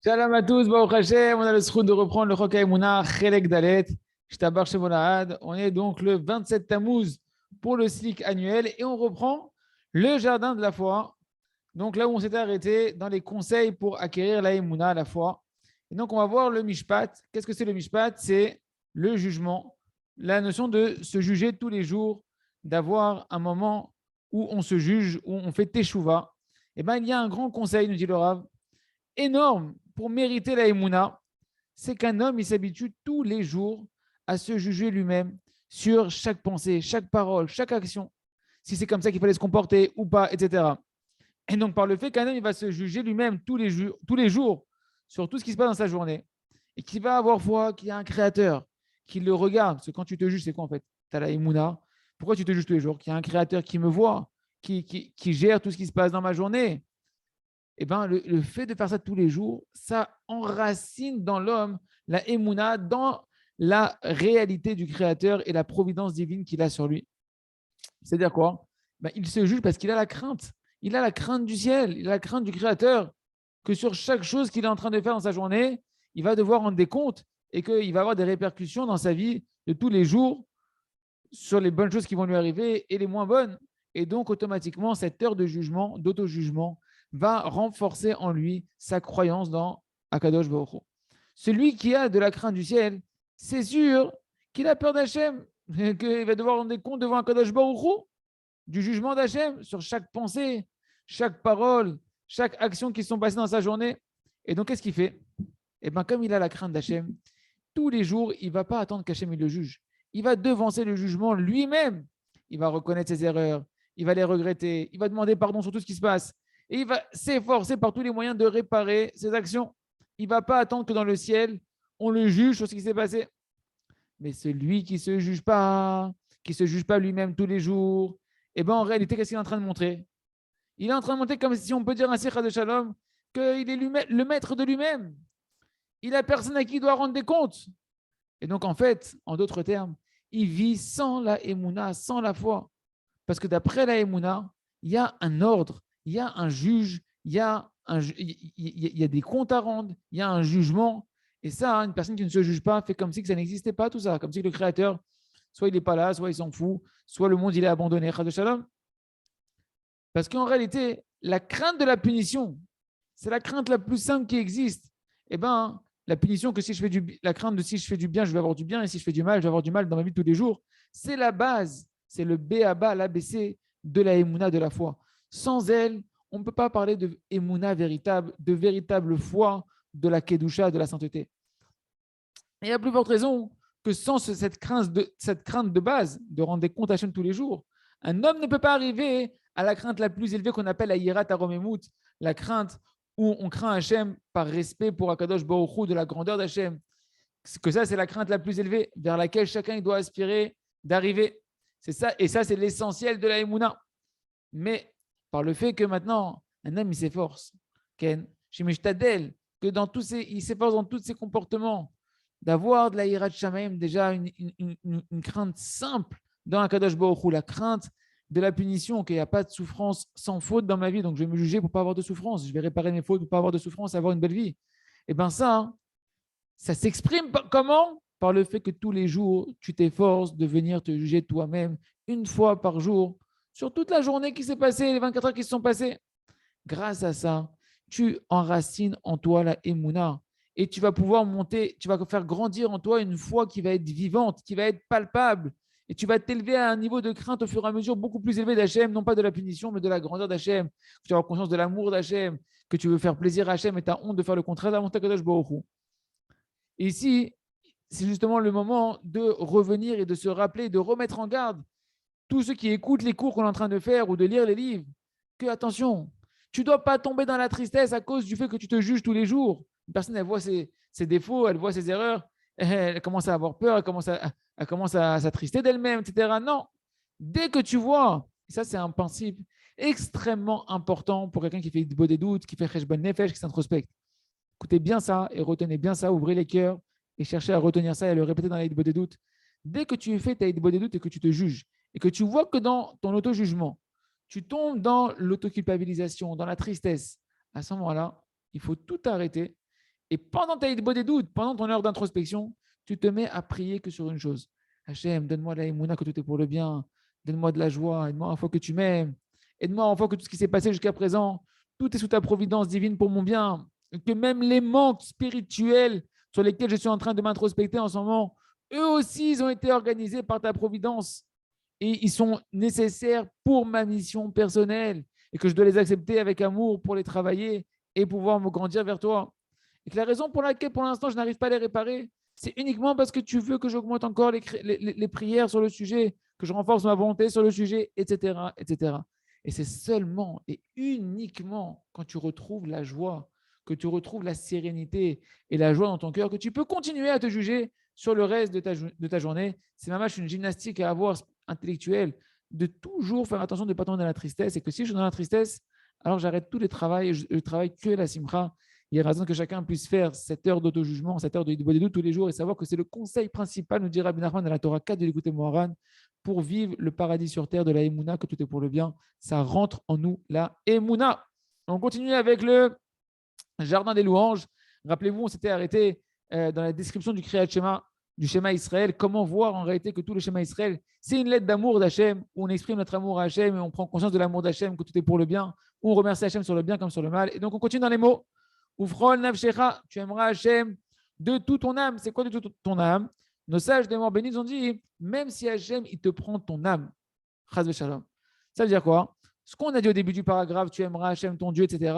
Shalom à tous, Baruch Hashem, on a le sroud de reprendre le Chok HaEmuna, Chelek Dalet, Shtabar Shemolahad. On est donc le 27 Tammuz pour le cycle annuel et on reprend le jardin de la foi. Donc là où on s'était arrêté dans les conseils pour acquérir la Emouna, la foi. Et donc on va voir le Mishpat. Qu'est-ce que c'est le Mishpat? C'est le jugement, la notion de se juger tous les jours, d'avoir un moment où on se juge, où on fait Teshuvah. Eh bien, il y a un grand conseil, nous dit le Rav, énorme pour mériter la Emouna, c'est qu'un homme, il s'habitue tous les jours à se juger lui-même sur chaque pensée, chaque parole, chaque action, si c'est comme ça qu'il fallait se comporter ou pas, etc. Et donc, par le fait qu'un homme, il va se juger lui-même tous les jours sur tout ce qui se passe dans sa journée, et qu'il va avoir foi qu'il y a un créateur qui le regarde, parce que quand tu te juges, c'est quoi en fait? Tu as la Emouna. Pourquoi tu te juges tous les jours? Qu'il y a un créateur qui me voit, qui gère tout ce qui se passe dans ma journée, eh ben, le fait de faire ça tous les jours, ça enracine dans l'homme la émouna, dans la réalité du Créateur et la providence divine qu'il a sur lui. C'est-à-dire quoi? Ben, il se juge parce qu'il a la crainte. Il a la crainte du ciel, il a la crainte du Créateur, que sur chaque chose qu'il est en train de faire dans sa journée, il va devoir rendre des comptes et qu'il va avoir des répercussions dans sa vie de tous les jours sur les bonnes choses qui vont lui arriver et les moins bonnes. Et donc, automatiquement, cette heure de jugement, d'auto-jugement, va renforcer en lui sa croyance dans Akadosh Baruch Hu. Celui qui a de la crainte du ciel, c'est sûr qu'il a peur d'Hachem, qu'il va devoir rendre des comptes devant Akadosh Baruch Hu, du jugement d'Hachem sur chaque pensée, chaque parole, chaque action qui sont passées dans sa journée. Et donc, qu'est-ce qu'il fait? Eh bien, comme il a la crainte d'Hachem, tous les jours, il ne va pas attendre qu'Hachem le juge. Il va devancer le jugement lui-même. Il va reconnaître ses erreurs, il va les regretter, il va demander pardon sur tout ce qui se passe. Et il va s'efforcer par tous les moyens de réparer ses actions. Il ne va pas attendre que dans le ciel, on le juge sur ce qui s'est passé. Mais celui qui ne se juge pas, qui ne se juge pas lui-même tous les jours, eh ben en réalité, qu'est-ce qu'il est en train de montrer? Il est en train de montrer comme si on peut dire ainsi, de Shalom, qu'il est le maître de lui-même. Il a personne à qui il doit rendre des comptes. Et donc, en fait, en d'autres termes, il vit sans la émouna, sans la foi. Parce que d'après la émouna, il y a un ordre, il y a un juge, il y a des comptes à rendre, il y a un jugement. Et ça, une personne qui ne se juge pas fait comme si que ça n'existait pas, tout ça. Comme si le Créateur, soit il n'est pas là, soit il s'en fout, soit le monde, il est abandonné. Parce qu'en réalité, la crainte de la punition, c'est la crainte la plus simple qui existe. Eh bien, la punition que si je fais la crainte de si je fais du bien, je vais avoir du bien, et si je fais du mal, je vais avoir du mal dans ma vie de tous les jours. C'est la base, c'est le B à bas, l'ABC de la émouna, de la foi. Sans elle, on ne peut pas parler de émouna véritable, de véritable foi, de la kedusha, de la sainteté. Et à plus forte raison que sans cette crainte de base, de rendre des comptes à Hachem tous les jours, un homme ne peut pas arriver à la crainte la plus élevée qu'on appelle la yirat aromemut, la crainte où on craint Hachem par respect pour Akadosh Baruch Hu, de la grandeur d'Hachem. Que ça, c'est la crainte la plus élevée vers laquelle chacun doit aspirer d'arriver. C'est ça, et ça, c'est l'essentiel de la Emouna. Mais par le fait que maintenant, un homme, il s'efforce, Ken, que il s'efforce dans tous ses comportements, d'avoir de la hirat shamaim, déjà une crainte simple dans la Kadosh Baruch Hu, la crainte de la punition, qu'il n'y a pas de souffrance sans faute dans ma vie, donc je vais me juger pour ne pas avoir de souffrance, je vais réparer mes fautes pour ne pas avoir de souffrance, avoir une belle vie. Et bien ça s'exprime comment? Par le fait que tous les jours, tu t'efforces de venir te juger toi-même une fois par jour sur toute la journée qui s'est passée, les 24 heures qui se sont passées. Grâce à ça, tu enracines en toi la émouna et tu vas pouvoir monter, tu vas faire grandir en toi une foi qui va être vivante, qui va être palpable. Et tu vas t'élever à un niveau de crainte au fur et à mesure beaucoup plus élevé d'Hachem, non pas de la punition, mais de la grandeur d'Hachem. Tu auras conscience de l'amour d'Hachem, que tu veux faire plaisir à Hachem et tu as honte de faire le contraire d'Amon Takadosh Baruch Hu. Et ici, c'est justement le moment de revenir et de se rappeler, de remettre en garde tous ceux qui écoutent les cours qu'on est en train de faire ou de lire les livres, que attention, tu ne dois pas tomber dans la tristesse à cause du fait que tu te juges tous les jours. Une personne, elle voit ses défauts, elle voit ses erreurs, elle commence à avoir peur, elle commence à s'attrister d'elle-même, etc. Non, dès que tu vois, ça c'est un principe extrêmement important pour quelqu'un qui fait des doutes, qui fait cheshbon nefesh, qui s'introspecte. Écoutez bien ça et retenez bien ça, ouvrez les cœurs et cherchez à retenir ça et à le répéter dans la des doutes. Dès que tu fais ta des doutes et que tu te juges et que tu vois que dans ton auto-jugement, tu tombes dans l'autoculpabilisation, dans la tristesse, à ce moment-là, il faut tout arrêter Et pendant ta hitbod des doutes, pendant ton heure d'introspection, tu te mets à prier que sur une chose. Hachem, donne-moi la émouna que tout est pour le bien. Donne-moi de la joie. Aide-moi une fois que tu m'aimes. Aide-moi une fois que tout ce qui s'est passé jusqu'à présent, tout est sous ta providence divine pour mon bien. Et que même les manques spirituels sur lesquels je suis en train de m'introspecter en ce moment, eux aussi, ils ont été organisés par ta providence. Et ils sont nécessaires pour ma mission personnelle. Et que je dois les accepter avec amour pour les travailler et pouvoir me grandir vers toi. Et que la raison pour laquelle, pour l'instant, je n'arrive pas à les réparer, c'est uniquement parce que tu veux que j'augmente encore les prières sur le sujet, que je renforce ma volonté sur le sujet, etc., etc. Et c'est seulement et uniquement quand tu retrouves la joie, que tu retrouves la sérénité et la joie dans ton cœur, que tu peux continuer à te juger sur le reste de ta journée. C'est vraiment une gymnastique à avoir intellectuelle, de toujours faire attention de ne pas tomber dans la tristesse. Et que si je suis dans la tristesse, alors j'arrête tous les travaux et je travaille que la simcha. Il y a raison que chacun puisse faire cette heure d'auto-jugement, cette heure de Hidbodedut tous les jours et savoir que c'est le conseil principal, nous dit Rabbi Nachman dans la Torah 4 de l'écouter Moharan, pour vivre le paradis sur terre de la Emouna, que tout est pour le bien. Ça rentre en nous, la Emouna. On continue avec le jardin des louanges. Rappelez-vous, on s'était arrêté dans la description du Kriyat Shema, du schéma Israël. Comment voir en réalité que tout le schéma Israël, c'est une lettre d'amour d'Hachem, où on exprime notre amour à Hachem et on prend conscience de l'amour d'Hachem, que tout est pour le bien, où on remercie Hachem sur le bien comme sur le mal. Et donc on continue dans les mots. Oufrol nafshecha, tu aimeras Hachem de toute ton âme. C'est quoi de toute ton âme? Nos sages des morts bénis ont dit, même si Hachem, il te prend ton âme, chas v'shalom. Ça veut dire quoi? Ce qu'on a dit au début du paragraphe, tu aimeras Hachem, ton Dieu, etc.,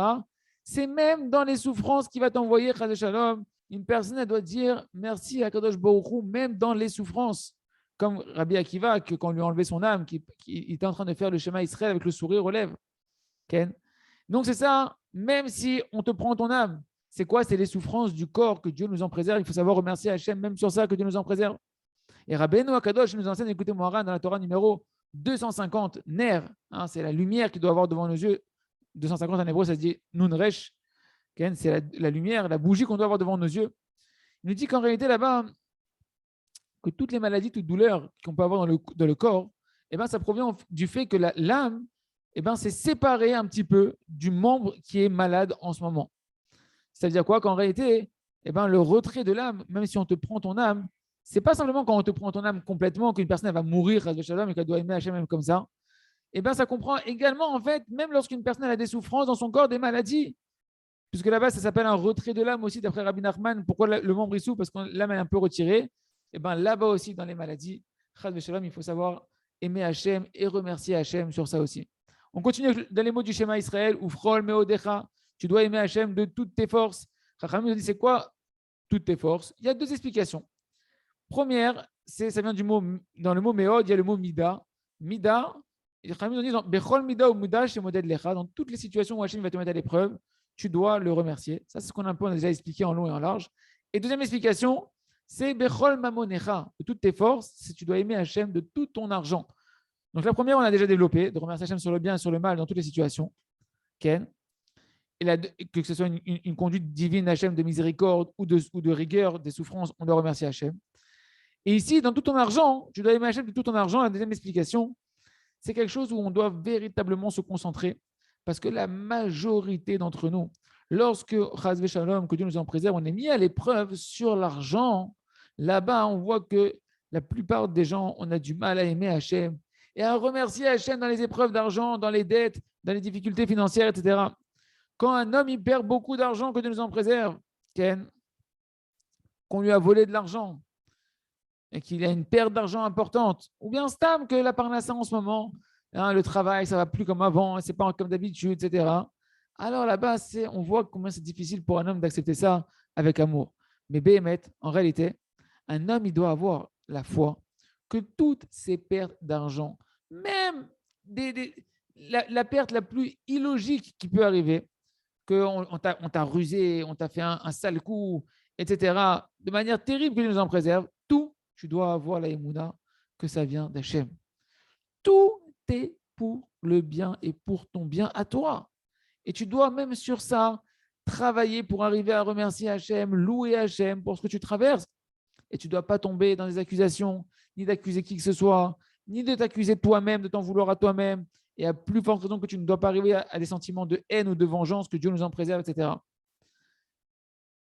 c'est même dans les souffrances qu'il va t'envoyer, chas v'shalom. Une personne, elle doit dire merci à Kadosh Baruch Hu, même dans les souffrances. Comme Rabbi Akiva, que quand on lui a enlevé son âme, qui était en train de faire le schéma Israël avec le sourire aux lèvres. Ken. Donc c'est ça, même si on te prend ton âme, c'est quoi? C'est les souffrances du corps que Dieu nous en préserve. Il faut savoir remercier Hachem même sur ça que Dieu nous en préserve. Et Rabbeinu Akadosh nous enseigne, écoutez Moharan dans la Torah numéro 250, Ner, hein, c'est la lumière qui doit avoir devant nos yeux. 250 en hébreu, ça se dit Nunresh, c'est la lumière, la bougie qu'on doit avoir devant nos yeux. Il nous dit qu'en réalité là-bas, que toutes les maladies, toutes douleurs qu'on peut avoir dans le corps, eh ben, ça provient du fait que l'âme, eh ben, c'est séparé un petit peu du membre qui est malade en ce moment. Ça veut dire quoi? Qu'en réalité, eh ben, le retrait de l'âme, même si on te prend ton âme, c'est pas simplement quand on te prend ton âme complètement qu'une personne elle va mourir et qu'elle doit aimer Hachem même comme ça. Eh ben, ça comprend également, en fait, même lorsqu'une personne a des souffrances dans son corps, des maladies, puisque là-bas, ça s'appelle un retrait de l'âme aussi, d'après Rabbi Nachman. Pourquoi le membre est sous? Parce que l'âme est un peu retirée. Et bien là-bas aussi, dans les maladies, il faut savoir aimer Hachem et remercier Hachem sur ça aussi. On continue dans les mots du schéma Israël, ou Frol Meodecha, tu dois aimer Hachem de toutes tes forces. Chachamim nous dit, c'est quoi toutes tes forces? Il y a deux explications. Première, ça vient du mot, dans le mot Meod, il y a le mot Mida. Mida, Chachamim nous dit, Bechol Mida ou Muda, chez Moded Lecha, dans toutes les situations où Hachem va te mettre à l'épreuve, tu dois le remercier. Ça, c'est ce qu'on a déjà expliqué en long et en large. Et deuxième explication, c'est Bechol Mamonecha, de toutes tes forces, si tu dois aimer Hachem de tout ton argent. Donc la première, on a déjà développé, de remercier Hachem sur le bien et sur le mal dans toutes les situations. Ken. Et que ce soit une conduite divine Hachem de miséricorde ou de rigueur, des souffrances, on doit remercier Hachem. Et ici, dans tout ton argent, tu dois aimer Hachem de tout ton argent. La deuxième explication, c'est quelque chose où on doit véritablement se concentrer. Parce que la majorité d'entre nous, lorsque, Chazvé Shalom, que Dieu nous en préserve, on est mis à l'épreuve sur l'argent, là-bas, on voit que la plupart des gens, on a du mal à aimer Hachem et à remercier Hachem dans les épreuves d'argent, dans les dettes, dans les difficultés financières, etc. Quand un homme il perd beaucoup d'argent, que Dieu nous en préserve, qu'on lui a volé de l'argent et qu'il a une perte d'argent importante, ou bien Stam, que la parnassa en ce moment, le travail, ça ne va plus comme avant, ce n'est pas comme d'habitude, etc. Alors là-bas, on voit combien c'est difficile pour un homme d'accepter ça avec amour. Mais Béhémet, en réalité, un homme, il doit avoir la foi que toutes ces pertes d'argent, même la perte la plus illogique qui peut arriver, qu'on t'a rusé, on t'a fait un sale coup, etc., de manière terrible que Dieu nous en préserve, tout, tu dois avoir la émouna que ça vient d'Hachem. Tout est pour le bien et pour ton bien à toi. Et tu dois même sur ça travailler pour arriver à remercier Hachem, louer Hachem pour ce que tu traverses. Et tu ne dois pas tomber dans des accusations, ni d'accuser qui que ce soit, ni de t'accuser toi-même, de t'en vouloir à toi-même. Et à plus forte raison que tu ne dois pas arriver à des sentiments de haine ou de vengeance, que Dieu nous en préserve, etc.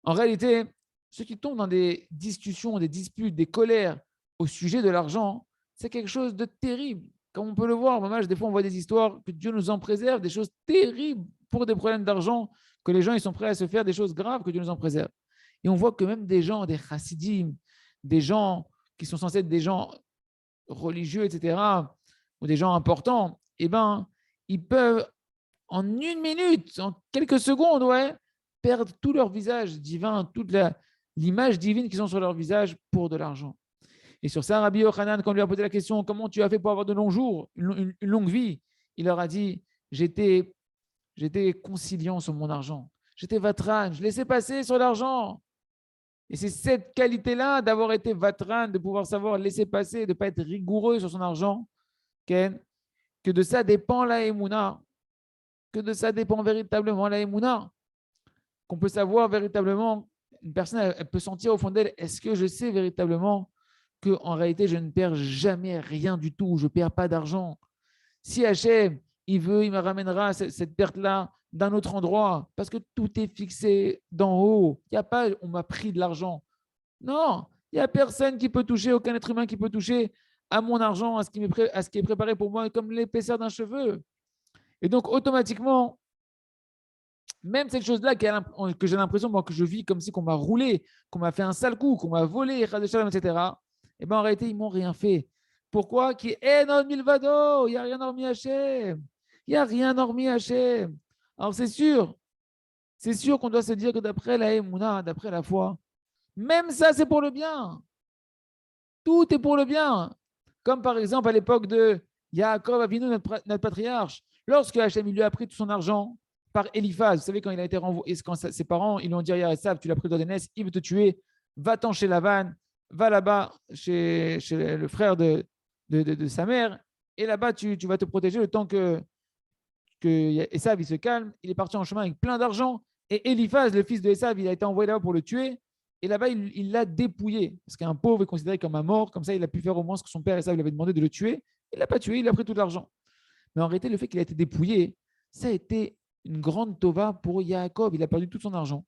En réalité, ceux qui tombent dans des discussions, des disputes, des colères au sujet de l'argent, c'est quelque chose de terrible. Comme on peut le voir, des fois on voit des histoires, que Dieu nous en préserve, des choses terribles pour des problèmes d'argent, que les gens ils sont prêts à se faire des choses graves, que Dieu nous en préserve. Et on voit que même des gens, des chassidim, des gens qui sont censés être des gens religieux, etc., ou des gens importants, eh ben, ils peuvent en une minute, en quelques secondes, ouais, perdre tout leur visage divin, toute l'image divine qu'ils ont sur leur visage pour de l'argent. Et sur ça, Rabbi Yochanan, quand on lui a posé la question, comment tu as fait pour avoir de longs jours, une longue vie, il leur a dit, j'étais conciliant sur mon argent. J'étais vatran, je laissais passer sur l'argent. Et c'est cette qualité-là d'avoir été vatran, de pouvoir savoir laisser passer, de ne pas être rigoureux sur son argent, que de ça dépend la émouna, que de ça dépend véritablement la émouna, qu'on peut savoir véritablement, une personne, elle peut sentir au fond d'elle, est-ce que je sais véritablement qu'en réalité, je ne perds jamais rien du tout, je ne perds pas d'argent. Si Hachem, il veut, il me ramènera cette perte-là d'un autre endroit, parce que tout est fixé d'en haut. Il n'y a pas, on m'a pris de l'argent. Non, il n'y a personne qui peut toucher, aucun être humain qui peut toucher à mon argent, à ce qui est préparé pour moi, comme l'épaisseur d'un cheveu. Et donc, automatiquement, même cette chose-là que j'ai l'impression que je vis comme si qu'on m'a roulé, qu'on m'a fait un sale coup, qu'on m'a volé, etc., et bien en réalité, ils ne m'ont rien fait. Pourquoi? Qui est non milvado, il n'y a rien hormis Hachem. Il n'y a rien hormis Hachem. Alors c'est sûr qu'on doit se dire que d'après la Emouna, d'après la foi, même ça, c'est pour le bien. Tout est pour le bien. Comme par exemple à l'époque de Yaakov Avinu, notre patriarche, lorsque Hachem lui a pris tout son argent par Eliphaz, vous savez, quand il a été renvoyé, quand ses parents ils lui ont dit à Esav, tu l'as pris dans d'aînesse, il veut te tuer, va-t'en chez Lavan, va là-bas chez le frère de sa mère, et là-bas tu vas te protéger le temps que Esav il se calme. Il est parti en chemin avec plein d'argent, et Eliphaz, le fils de Esav, il a été envoyé là-bas pour le tuer. Et là-bas, il l'a dépouillé. Parce qu'un pauvre est considéré comme un mort. Comme ça, il a pu faire au moins ce que son père Esav lui avait demandé de le tuer. Il ne l'a pas tué, il a pris tout l'argent. Mais en réalité, le fait qu'il a été dépouillé, ça a été une grande tova pour Yaakov. Il a perdu tout son argent.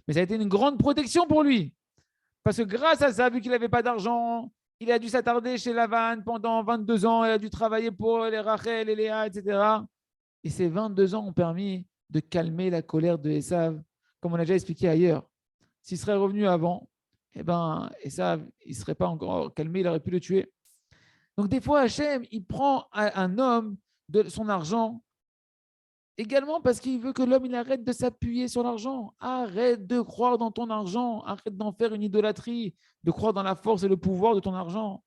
Mais ça a été une grande protection pour lui. Parce que grâce à ça, vu qu'il n'avait pas d'argent, il a dû s'attarder chez Lavan pendant 22 ans. Il a dû travailler pour les Rachel, les Léa, etc. Et ces 22 ans ont permis de calmer la colère de Esav, comme on a déjà expliqué ailleurs. S'il serait revenu avant, eh ben, Esav, il ne serait pas encore calmé, il aurait pu le tuer. Donc des fois, Hachem, il prend un homme de son argent également parce qu'il veut que l'homme il arrête de s'appuyer sur l'argent. Arrête de croire dans ton argent, arrête d'en faire une idolâtrie, de croire dans la force et le pouvoir de ton argent.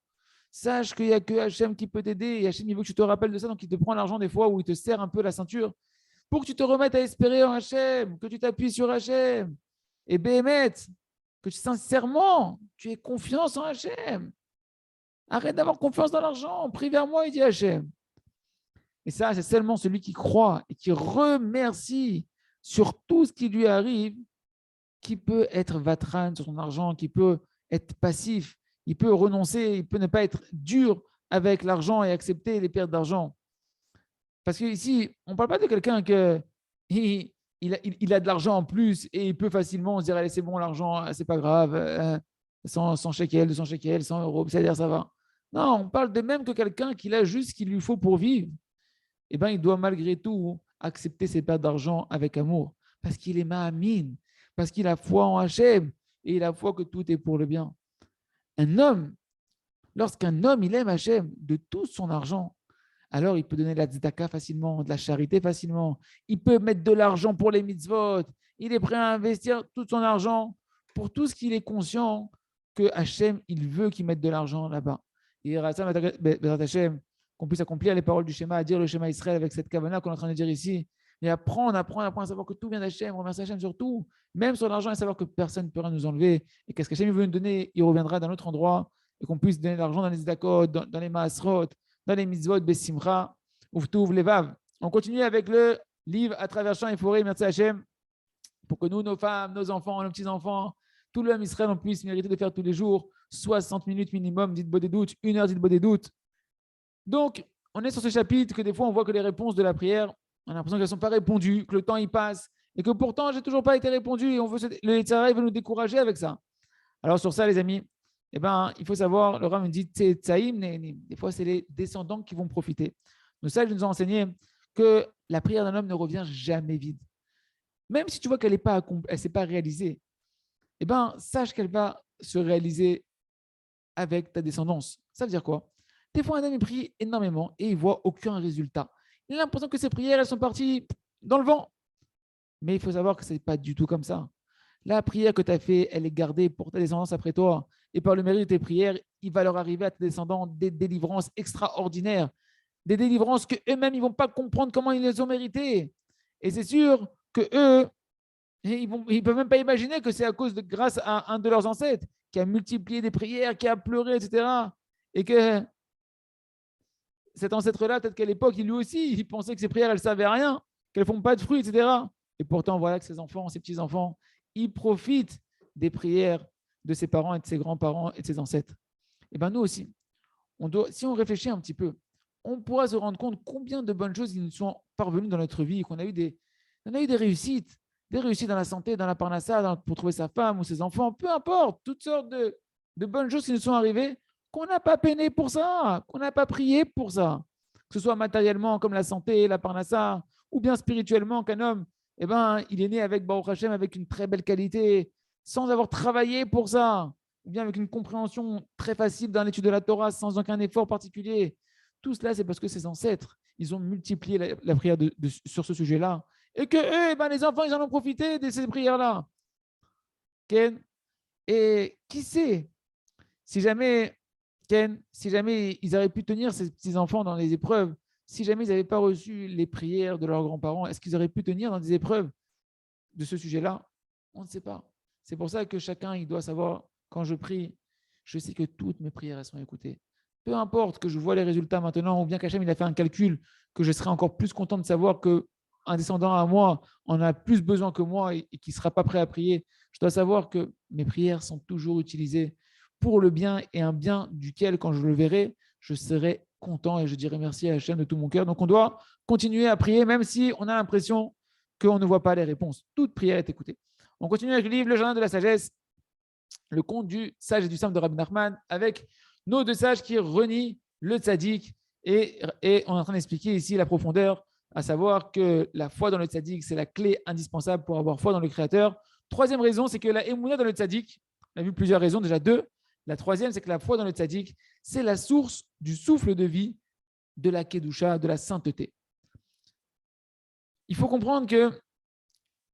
Sache qu'il n'y a que Hachem qui peut t'aider. Et Hachem, il veut que tu te rappelles de ça, donc il te prend l'argent des fois où il te serre un peu la ceinture pour que tu te remettes à espérer en Hachem, que tu t'appuies sur Hachem. Et Béhémet, que sincèrement, tu aies confiance en Hachem. Arrête d'avoir confiance dans l'argent. Prie vers moi, il dit Hachem. Et ça, c'est seulement celui qui croit et qui remercie sur tout ce qui lui arrive, qui peut être vatran sur son argent, qui peut être passif, il peut renoncer, il peut ne pas être dur avec l'argent et accepter les pertes d'argent. Parce qu'ici, on ne parle pas de quelqu'un qui il a de l'argent en plus et il peut facilement se dire allez, c'est bon, l'argent, c'est pas grave, 100 shekels, 200 shekels, 100 euros, c'est-à-dire ça va. Non, on parle de même que quelqu'un qui a juste ce qu'il lui faut pour vivre. Eh bien, il doit malgré tout accepter ses pertes d'argent avec amour parce qu'il est ma'amin, parce qu'il a foi en Hachem et il a foi que tout est pour le bien. Un homme, lorsqu'un homme il aime Hachem de tout son argent, alors il peut donner de la tzedaka facilement, de la charité facilement. Il peut mettre de l'argent pour les mitzvot. Il est prêt à investir tout son argent pour tout ce qu'il est conscient que Hachem, il veut qu'il mette de l'argent là-bas. Et Hachem, qu'on puisse accomplir les paroles du schéma, à dire le schéma Israël avec cette kavana qu'on est en train de dire ici. Et apprendre à savoir que tout vient d'Hachem, remercier Hachem sur tout, même sur l'argent, et savoir que personne ne pourra nous enlever. Et qu'est-ce qu'Hachem veut nous donner, il reviendra d'un autre endroit, et qu'on puisse donner de l'argent dans les Zdakot, dans les Maasrot, dans les mitzvot, Bessimcha, Uftuv, Levav. On continue avec le livre à travers champs et forêts, merci Hachem, pour que nous, nos femmes, nos enfants, nos petits-enfants, tout le homme Israël, on puisse mériter de faire tous les jours 60 minutes minimum, dites des doutes, 1 heure, dites des doutes. Donc, on est sur ce chapitre que des fois, on voit que les réponses de la prière, on a l'impression qu'elles ne sont pas répondues, que le temps y passe et que pourtant, j'ai toujours pas été répondu et le Yetzer Hara veut nous décourager avec ça. Alors sur ça, les amis, eh ben, il faut savoir, le Ram dit Tsaïm, des fois, c'est les descendants qui vont profiter. Nos sages nous ont enseigné que la prière d'un homme ne revient jamais vide. Même si tu vois qu'elle ne s'est pas réalisée, eh ben, sache qu'elle va se réaliser avec ta descendance. Ça veut dire quoi? Des fois, un homme prie énormément et il ne voit aucun résultat. Il a l'impression que ses prières, elles sont parties dans le vent. Mais il faut savoir que ce n'est pas du tout comme ça. La prière que tu as faite, elle est gardée pour ta descendance après toi. Et par le mérite de tes prières, il va leur arriver à tes descendants des délivrances extraordinaires, des délivrances qu'eux-mêmes, ils ne vont pas comprendre comment ils les ont méritées. Et c'est sûr qu'eux, ils ne peuvent même pas imaginer que c'est à cause grâce à un de leurs ancêtres qui a multiplié des prières, qui a pleuré, etc. Et que cet ancêtre-là, peut-être qu'à l'époque, lui aussi, il pensait que ses prières, elles ne servaient à rien, qu'elles ne font pas de fruits, etc. Et pourtant, voilà que ses enfants, ses petits-enfants, ils profitent des prières de ses parents et de ses grands-parents et de ses ancêtres. Et bien nous aussi, si on réfléchit un petit peu, on pourra se rendre compte combien de bonnes choses ils nous sont parvenues dans notre vie, qu'on a eu des réussites dans la santé, dans la parnassa, pour trouver sa femme ou ses enfants, peu importe, toutes sortes de bonnes choses qui nous sont arrivées, qu'on n'a pas peiné pour ça, qu'on n'a pas prié pour ça, que ce soit matériellement comme la santé, la parnassa, ou bien spirituellement qu'un homme, eh ben, il est né avec Baruch Hashem, avec une très belle qualité, sans avoir travaillé pour ça, ou bien avec une compréhension très facile dans l'étude de la Torah, sans aucun effort particulier. Tout cela, c'est parce que ses ancêtres, ils ont multiplié la prière sur ce sujet-là, et que eux, eh ben, les enfants, ils en ont profité de ces prières-là. Ken, et qui sait, si jamais, Ken, si jamais ils auraient pu tenir ces petits-enfants dans les épreuves, si jamais ils n'avaient pas reçu les prières de leurs grands-parents, est-ce qu'ils auraient pu tenir dans des épreuves de ce sujet-là? On ne sait pas. C'est pour ça que chacun, il doit savoir, quand je prie, je sais que toutes mes prières, elles sont écoutées. Peu importe que je vois les résultats maintenant, ou bien qu'Hachem, il a fait un calcul, que je serai encore plus content de savoir qu'un descendant à moi en a plus besoin que moi et qui ne sera pas prêt à prier. Je dois savoir que mes prières sont toujours utilisées pour le bien et un bien duquel, quand je le verrai, je serai content et je dirai merci à Hachem de tout mon cœur. Donc, on doit continuer à prier, même si on a l'impression qu'on ne voit pas les réponses. Toute prière est écoutée. On continue avec le livre Le Jardin de la Sagesse, le conte du sage et du simple de Rabbi Nachman, avec nos deux sages qui renient le tzaddik. Et on est en train d'expliquer ici la profondeur, à savoir que la foi dans le tzaddik, c'est la clé indispensable pour avoir foi dans le Créateur. Troisième raison, c'est que la émouna dans le tzaddik, on a vu plusieurs raisons, déjà deux. La troisième, c'est que la foi dans le tzaddik, c'est la source du souffle de vie, de la kedusha, de la sainteté. Il faut comprendre que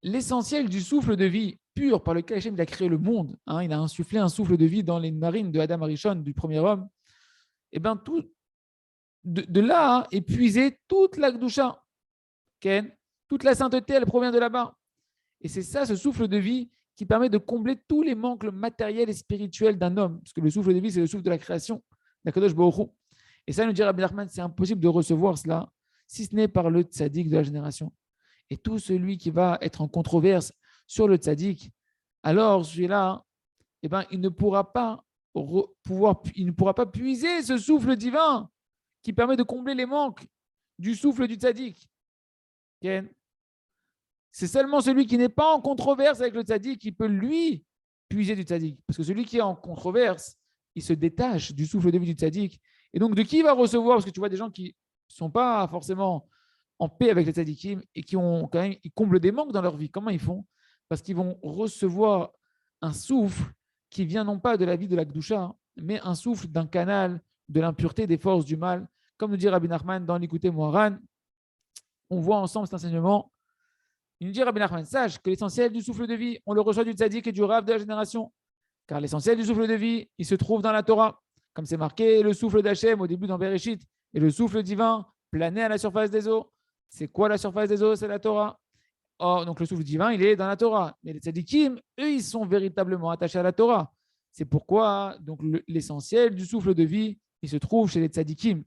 l'essentiel du souffle de vie pur par lequel Hachem a créé le monde, il a insufflé un souffle de vie dans les narines de Adam Arishon, du premier homme, et bien tout de là est puisée toute la kedusha, toute la sainteté, elle provient de là-bas. Et c'est ça, ce souffle de vie, qui permet de combler tous les manques matériels et spirituels d'un homme, parce que le souffle de vie, c'est le souffle de la création, d'Akadosh Baruch Hu. Et ça, nous dit Rabbi Nachman, c'est impossible de recevoir cela, si ce n'est par le tzaddik de la génération. Et tout celui qui va être en controverse sur le tzaddik, alors celui-là, eh ben, il ne pourra pas puiser ce souffle divin qui permet de combler les manques du souffle du tzaddik. C'est seulement celui qui n'est pas en controverse avec le tzaddik qui peut, lui, puiser du tzaddik. Parce que celui qui est en controverse, il se détache du souffle de vie du tzaddik. Et donc, de qui il va recevoir? Parce que tu vois des gens qui ne sont pas forcément en paix avec les tzaddikim et qui ont quand même, ils comblent des manques dans leur vie. Comment ils font? Parce qu'ils vont recevoir un souffle qui vient non pas de la vie de la Gdusha, mais un souffle d'un canal de l'impureté, des forces du mal. Comme nous dit Rabbi Nachman dans l'Écouté Moharan, on voit ensemble cet enseignement. Il nous dit Rabbi Nachman, sache que l'essentiel du souffle de vie, on le reçoit du tzaddik et du rav de la génération. Car l'essentiel du souffle de vie, il se trouve dans la Torah. Comme c'est marqué, le souffle d'Hachem au début dans Bereshit et le souffle divin plané à la surface des eaux. C'est quoi la surface des eaux? C'est la Torah. Oh, donc le souffle divin, il est dans la Torah. Mais les tzaddikim, eux, ils sont véritablement attachés à la Torah. C'est pourquoi donc l'essentiel du souffle de vie, il se trouve chez les tzaddikim.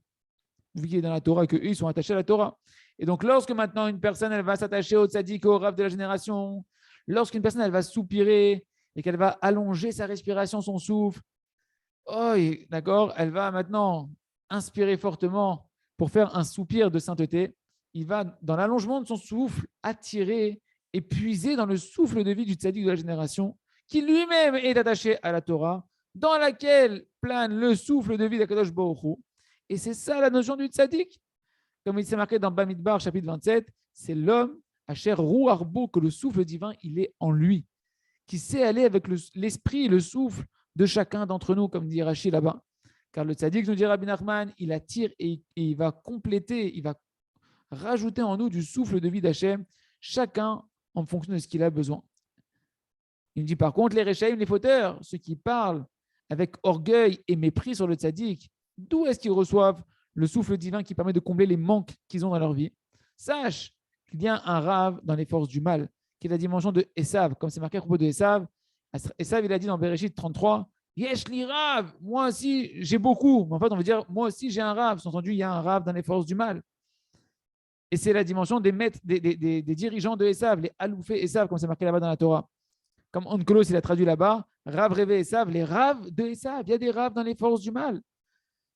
Vu qu'il est dans la Torah, qu'eux, ils sont attachés à la Torah. Et donc, lorsque maintenant une personne, elle va s'attacher au tzaddik, au rav de la génération, lorsqu'une personne, elle va soupirer et qu'elle va allonger sa respiration, son souffle, oh, d'accord, elle va maintenant inspirer fortement pour faire un soupir de sainteté. Il va, dans l'allongement de son souffle, attirer et puiser dans le souffle de vie du tzaddik de la génération, qui lui-même est attaché à la Torah, dans laquelle plane le souffle de vie d'Akadosh Baruch Hu. Et c'est ça la notion du tzaddik. Comme il s'est marqué dans Bamidbar, chapitre 27, c'est l'homme, Asher Rou Arbo, que le souffle divin, il est en lui, qui sait aller avec l'esprit et le souffle de chacun d'entre nous, comme dit Rashi là-bas. Car le tzaddik, nous dit Rabbi Nachman, il attire et il va compléter, il va rajouter en nous du souffle de vie d'Hachem, chacun en fonction de ce qu'il a besoin. Il dit par contre, les Rechaïm, les fauteurs, ceux qui parlent avec orgueil et mépris sur le tzaddik, d'où est-ce qu'ils reçoivent le souffle divin qui permet de combler les manques qu'ils ont dans leur vie? Sache qu'il y a un rave dans les forces du mal, qui est la dimension de Esav, comme c'est marqué à propos de Esav. Esav, il a dit dans Bereshit 33, Yesh li rave, moi aussi j'ai beaucoup. Mais en fait, on veut dire, moi aussi j'ai un rave. Sous-entendu, il y a un rave dans les forces du mal. Et c'est la dimension des maîtres, des dirigeants de Esav, les aloufés Esav, comme c'est marqué là-bas dans la Torah. Comme Onkelos, il a traduit là-bas, Rav Révé Esav, les raves de Esav. Il y a des raves dans les forces du mal.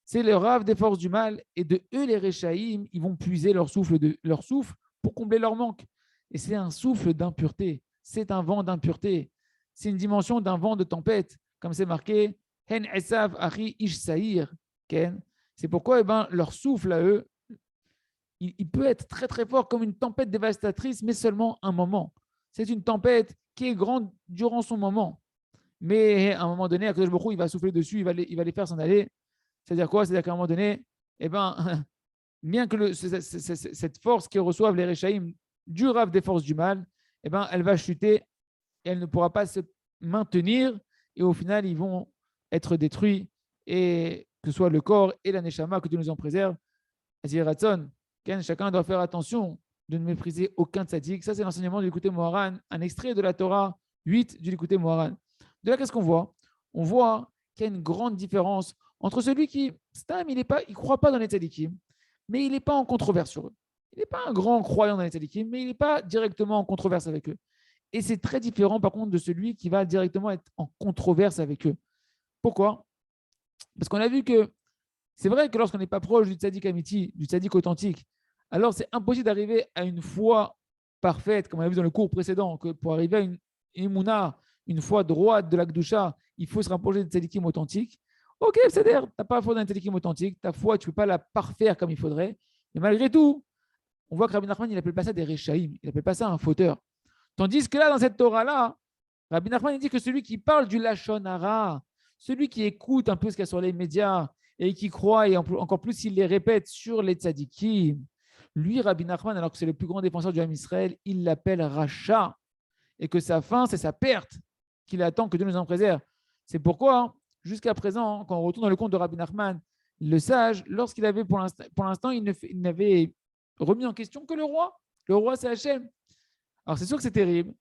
C'est le rave des forces du mal. Et de eux, les Rechaïm, ils vont puiser leur souffle pour combler leur manque. Et c'est un souffle d'impureté. C'est un vent d'impureté. C'est une dimension d'un vent de tempête. Comme c'est marqué, Hen Esav Ari Ish Saïr. C'est pourquoi leur souffle à eux, il peut être très très fort comme une tempête dévastatrice, mais seulement un moment. C'est une tempête qui est grande durant son moment. Mais à un moment donné, Akadosh Baruch Hu, il va souffler dessus, il va les faire s'en aller. C'est-à-dire quoi? C'est-à-dire qu'à un moment donné, bien que cette force que reçoivent les Rechaïm du rave des forces du mal, elle va chuter et elle ne pourra pas se maintenir. Et au final, ils vont être détruits. Et que ce soit le corps et la neshama, que Dieu nous en préserve. Aziratzon, chacun doit faire attention de ne mépriser aucun tzaddik. Ça, c'est l'enseignement du Likutei Moharan, un extrait de la Torah 8 du Likutei Moharan. De là, qu'est-ce qu'on voit? On voit qu'il y a une grande différence entre celui qui, Stam, il ne croit pas dans les tzaddikim, mais il n'est pas en controverse sur eux. Il n'est pas un grand croyant dans les tzaddikim, mais il n'est pas directement en controverse avec eux. Et c'est très différent, par contre, de celui qui va directement être en controverse avec eux. Pourquoi? Parce qu'on a vu que c'est vrai que lorsqu'on n'est pas proche du tzaddik amiti, du tzaddik authentique, alors c'est impossible d'arriver à une foi parfaite, comme on a vu dans le cours précédent, que pour arriver à une émouna, une foi droite de l'Akdoucha, il faut se rapprocher des tzaddikim authentiques. Ok, c'est-à-dire, tu n'as pas la foi d'un tzaddikim authentique, ta foi, tu ne peux pas la parfaire comme il faudrait, mais malgré tout, on voit que Rabbi Nachman, il n'appelle pas ça des Rechaïm, il n'appelle pas ça un fauteur. Tandis que là, dans cette Torah-là, Rabbi Nachman, il dit que celui qui parle du Lachon Hara, celui qui écoute un peu ce qu'il y a sur les médias et qui croit, et encore plus s'il les répète sur les tzaddikim, lui, Rabbi Nachman, alors que c'est le plus grand défenseur du Ham Israël, il l'appelle Racha, et que sa fin, c'est sa perte, qu'il attend que Dieu nous en préserve. C'est pourquoi, jusqu'à présent, quand on retourne dans le conte de Rabbi Nachman, le sage, lorsqu'il avait pour l'instant, il n'avait remis en question que le roi. Le roi, c'est Hachem. Alors, c'est sûr que c'est terrible,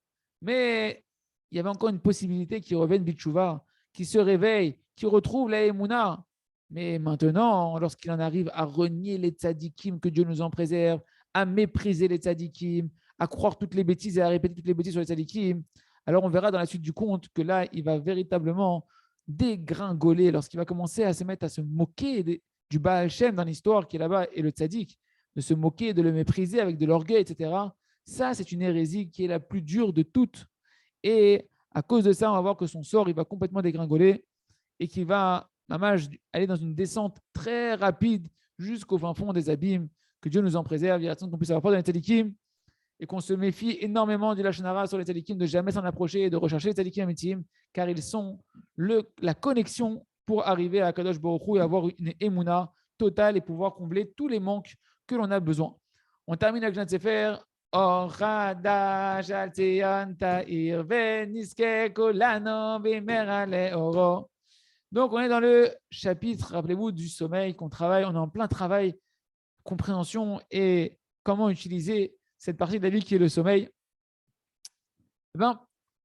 mais il y avait encore une possibilité qu'il revienne Bitchouva, qu'il se réveille, qu'il retrouve la Emouna. Mais maintenant, lorsqu'il en arrive à renier les tzadikim, que Dieu nous en préserve, à mépriser les tzadikim, à croire toutes les bêtises et à répéter toutes les bêtises sur les tzadikim, alors on verra dans la suite du conte que là, il va véritablement dégringoler lorsqu'il va commencer à se mettre à se moquer du Baal Shem dans l'histoire qui est là-bas et le tzadik, de se moquer, de le mépriser avec de l'orgueil, etc. Ça, c'est une hérésie qui est la plus dure de toutes. Et à cause de ça, on va voir que son sort, il va complètement dégringoler et qu'il va aller dans une descente très rapide jusqu'au fin fond des abîmes. Que Dieu nous en préserve. Il y a qu'on puisse avoir peur dans les tzadikim et qu'on se méfie énormément du Lachon Hara sur les tzadikim, de jamais s'en approcher et de rechercher les tzadikim amitim, car ils sont la connexion pour arriver à Kadosh Baruch Hu et avoir une émouna totale et pouvoir combler tous les manques que l'on a besoin. On termine avec Jean Sefer. Or Chadash al Tzion Ta'ir Veniske Kolano B'Merale Oro. Donc, on est dans le chapitre, rappelez-vous, du sommeil qu'on travaille. On est en plein travail, compréhension et comment utiliser cette partie de la vie qui est le sommeil.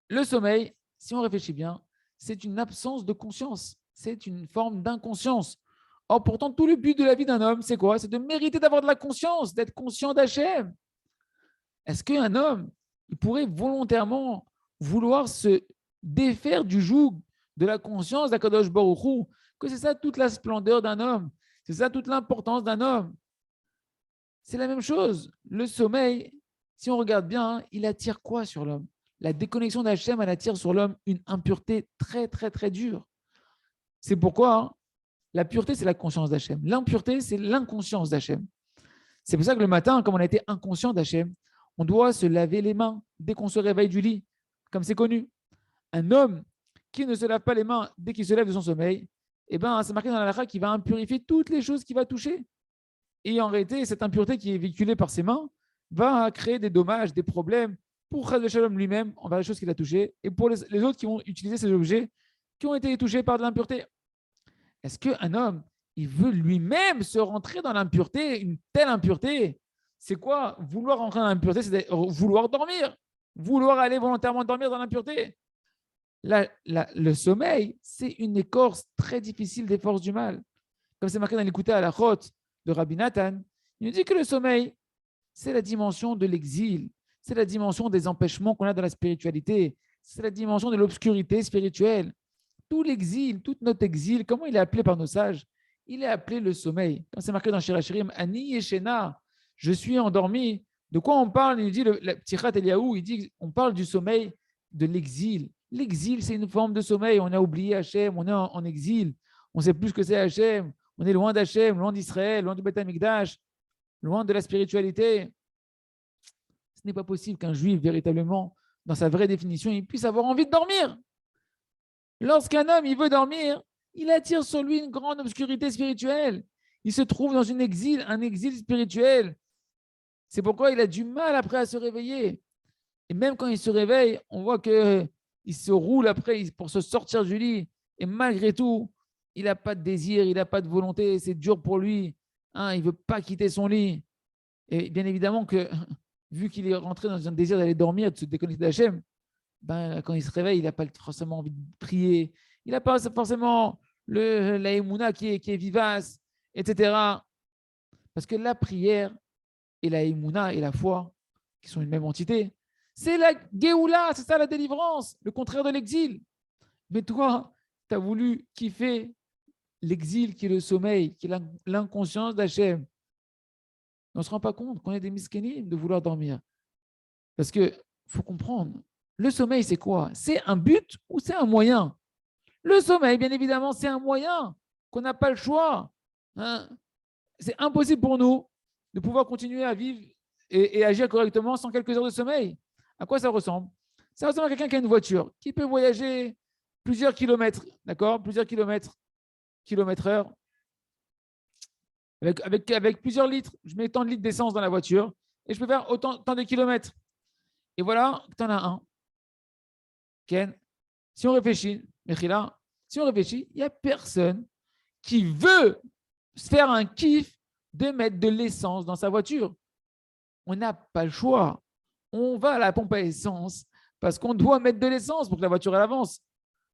Le sommeil, si on réfléchit bien, c'est une absence de conscience. C'est une forme d'inconscience. Or, pourtant, tout le but de la vie d'un homme, c'est quoi? C'est de mériter d'avoir de la conscience, d'être conscient d'Hachem. Est-ce qu'un homme, il pourrait volontairement vouloir se défaire du joug de la conscience d'Akadosh Baruch Hu, que c'est ça toute la splendeur d'un homme, c'est ça toute l'importance d'un homme? C'est la même chose. Le sommeil, si on regarde bien, il attire quoi sur l'homme? La déconnexion d'Hachem, elle attire sur l'homme une impureté très, très, très dure. C'est pourquoi la pureté, c'est la conscience d'Hachem. L'impureté, c'est l'inconscience d'Hachem. C'est pour ça que le matin, comme on a été inconscient d'Hachem, on doit se laver les mains dès qu'on se réveille du lit, comme c'est connu. Un homme qui ne se lave pas les mains dès qu'il se lève de son sommeil, eh ben, c'est marqué dans la halakha qu'il va impurifier toutes les choses qu'il va toucher. Et en réalité, cette impureté qui est véhiculée par ses mains va créer des dommages, des problèmes pour Chaz Shalom lui-même envers les choses qu'il a touchées et pour les autres qui vont utiliser ces objets qui ont été touchés par de l'impureté. Est-ce qu'un homme, il veut lui-même se rentrer dans l'impureté, une telle impureté? C'est quoi? Vouloir rentrer dans l'impureté, c'est vouloir dormir, vouloir aller volontairement dormir dans l'impureté. Le sommeil, c'est une écorce très difficile des forces du mal. Comme c'est marqué dans l'écouté à la Chôte de Rabbi Nathan, il nous dit que le sommeil, c'est la dimension de l'exil, c'est la dimension des empêchements qu'on a dans la spiritualité, c'est la dimension de l'obscurité spirituelle. Tout l'exil, tout notre exil, comment il est appelé par nos sages? Il est appelé le sommeil. Comme c'est marqué dans Shirachirim, Ani Yeshena, je suis endormi. De quoi on parle? Il dit, le Ptichat Eliaou, il dit, on parle du sommeil de l'exil. L'exil, c'est une forme de sommeil. On a oublié Hachem, on est en exil. On ne sait plus ce que c'est Hachem. On est loin d'Hachem, loin d'Israël, loin du Beth Amikdash, loin de la spiritualité. Ce n'est pas possible qu'un juif, véritablement, dans sa vraie définition, il puisse avoir envie de dormir. Lorsqu'un homme il veut dormir, il attire sur lui une grande obscurité spirituelle. Il se trouve dans un exil spirituel. C'est pourquoi il a du mal après à se réveiller. Et même quand il se réveille, on voit qu'il se roule après pour se sortir du lit. Et malgré tout, il n'a pas de désir, il n'a pas de volonté, c'est dur pour lui. Hein, il ne veut pas quitter son lit. Et bien évidemment que, vu qu'il est rentré dans un désir d'aller dormir, de se déconnecter d'Hachem, ben, quand il se réveille, il n'a pas forcément envie de prier. Il n'a pas forcément la émouna qui est vivace, etc. Parce que la prière et la émouna et la foi, qui sont une même entité, c'est la Géoula, c'est ça la délivrance, le contraire de l'exil. Mais toi, tu as voulu kiffer l'exil qui est le sommeil, qui est l'inconscience d'Hachem. On ne se rend pas compte qu'on est des miskénim de vouloir dormir. Parce qu'il faut comprendre, le sommeil, c'est quoi? C'est un but ou c'est un moyen? Le sommeil, bien évidemment, c'est un moyen qu'on n'a pas le choix. Hein? C'est impossible pour nous de pouvoir continuer à vivre et agir correctement sans quelques heures de sommeil. À quoi ça ressemble? Ça ressemble à quelqu'un qui a une voiture, qui peut voyager plusieurs kilomètres, d'accord? Plusieurs kilomètres heure, avec plusieurs litres. Je mets tant de litres d'essence dans la voiture et je peux faire tant de kilomètres. Et voilà, tu en as un. Ken, si on réfléchit, Mechila, si on réfléchit, il n'y a personne qui veut se faire un kiff de mettre de l'essence dans sa voiture. On n'a pas le choix. On va à la pompe à essence parce qu'on doit mettre de l'essence pour que la voiture elle avance.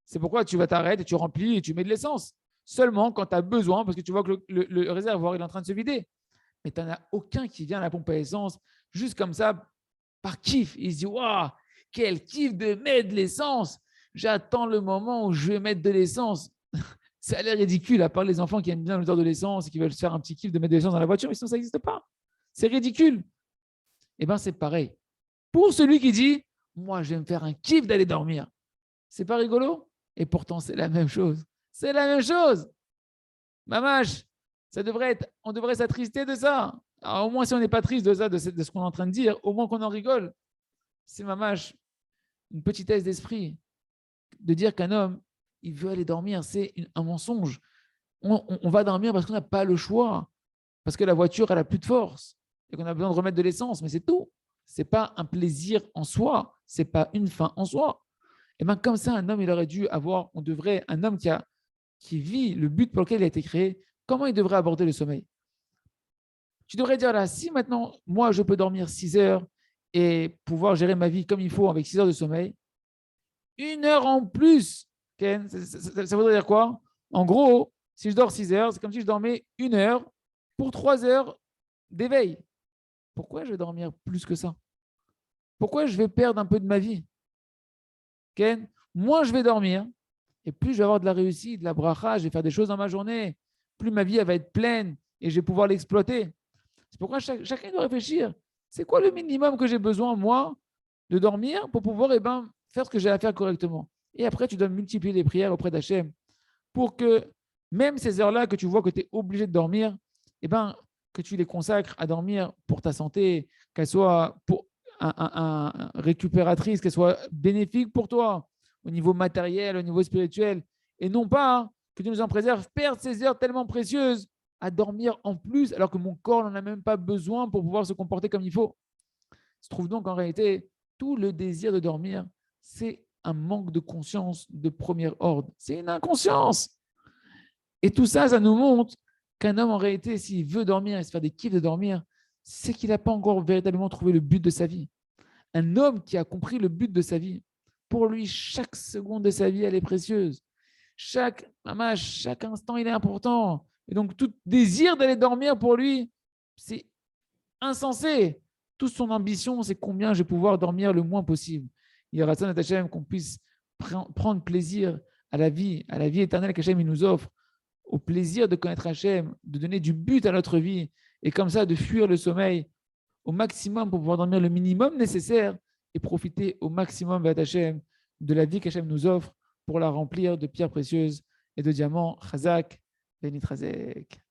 C'est pourquoi tu vas t'arrêter et tu remplis et tu mets de l'essence. Seulement quand tu as besoin, parce que tu vois que le réservoir est en train de se vider. Mais tu n'en as aucun qui vient à la pompe à essence juste comme ça, par kiff. Il se dit, waouh, quel kiff de mettre de l'essence. J'attends le moment où je vais mettre de l'essence. Ça a l'air ridicule, à part les enfants qui aiment bien l'odeur de l'essence et qui veulent se faire un petit kiff de mettre de l'essence dans la voiture, mais sinon ça n'existe pas. C'est ridicule. Eh bien, c'est pareil. Pour celui qui dit, moi, je vais me faire un kiff d'aller dormir. C'est pas rigolo? Et pourtant, c'est la même chose. C'est la même chose. Mamache, on devrait s'attrister de ça. Alors, au moins, si on n'est pas triste de ça, de ce qu'on est en train de dire, au moins qu'on en rigole. C'est mamache, une petitesse d'esprit de dire qu'un homme, il veut aller dormir. C'est un mensonge. On va dormir parce qu'on n'a pas le choix. Parce que la voiture, elle n'a plus de force. Et qu'on a besoin de remettre de l'essence. Mais c'est tout. Ce n'est pas un plaisir en soi. Ce n'est pas une fin en soi. Et bien, comme ça, un homme, il aurait dû avoir, un homme qui vit le but pour lequel il a été créé, comment il devrait aborder le sommeil? Tu devrais dire là, si maintenant, moi, je peux dormir 6 heures et pouvoir gérer ma vie comme il faut avec 6 heures de sommeil, 1 heure en plus, Ken, ça voudrait dire quoi? En gros, si je dors 6 heures, c'est comme si je dormais 1 heure pour 3 heures d'éveil. Pourquoi je vais dormir plus que ça? Pourquoi je vais perdre un peu de ma vie? Ken, moins je vais dormir, et plus je vais avoir de la réussite, de la bracha, je vais faire des choses dans ma journée, plus ma vie elle va être pleine et je vais pouvoir l'exploiter. C'est pourquoi chacun doit réfléchir. C'est quoi le minimum que j'ai besoin, moi, de dormir pour pouvoir faire ce que j'ai à faire correctement. Et après, tu dois multiplier les prières auprès d'Hachem pour que même ces heures-là que tu vois que tu es obligé de dormir, que tu les consacres à dormir pour ta santé, qu'elles soient pour récupératrices, qu'elles soient bénéfiques pour toi au niveau matériel, au niveau spirituel, et non pas que tu nous en préserves, perdre ces heures tellement précieuses à dormir en plus, alors que mon corps n'en a même pas besoin pour pouvoir se comporter comme il faut. Il se trouve donc en réalité, tout le désir de dormir, c'est un manque de conscience de premier ordre. C'est une inconscience. Et tout ça, ça nous montre qu'un homme, en réalité, s'il veut dormir et se faire des kiffs de dormir, c'est qu'il n'a pas encore véritablement trouvé le but de sa vie. Un homme qui a compris le but de sa vie, pour lui, chaque seconde de sa vie, elle est précieuse. Chaque instant, il est important. Et donc, tout désir d'aller dormir pour lui, c'est insensé. Toute son ambition, c'est combien je vais pouvoir dormir le moins possible. Il y aura ça, Hachem, qu'on puisse prendre plaisir à la vie éternelle qu'Hachem nous offre, au plaisir de connaître Hachem, de donner du but à notre vie, et comme ça, de fuir le sommeil au maximum pour pouvoir dormir le minimum nécessaire et profiter au maximum Hachem, de la vie qu'Hachem nous offre pour la remplir de pierres précieuses et de diamants. Chazak, Benit Chazek.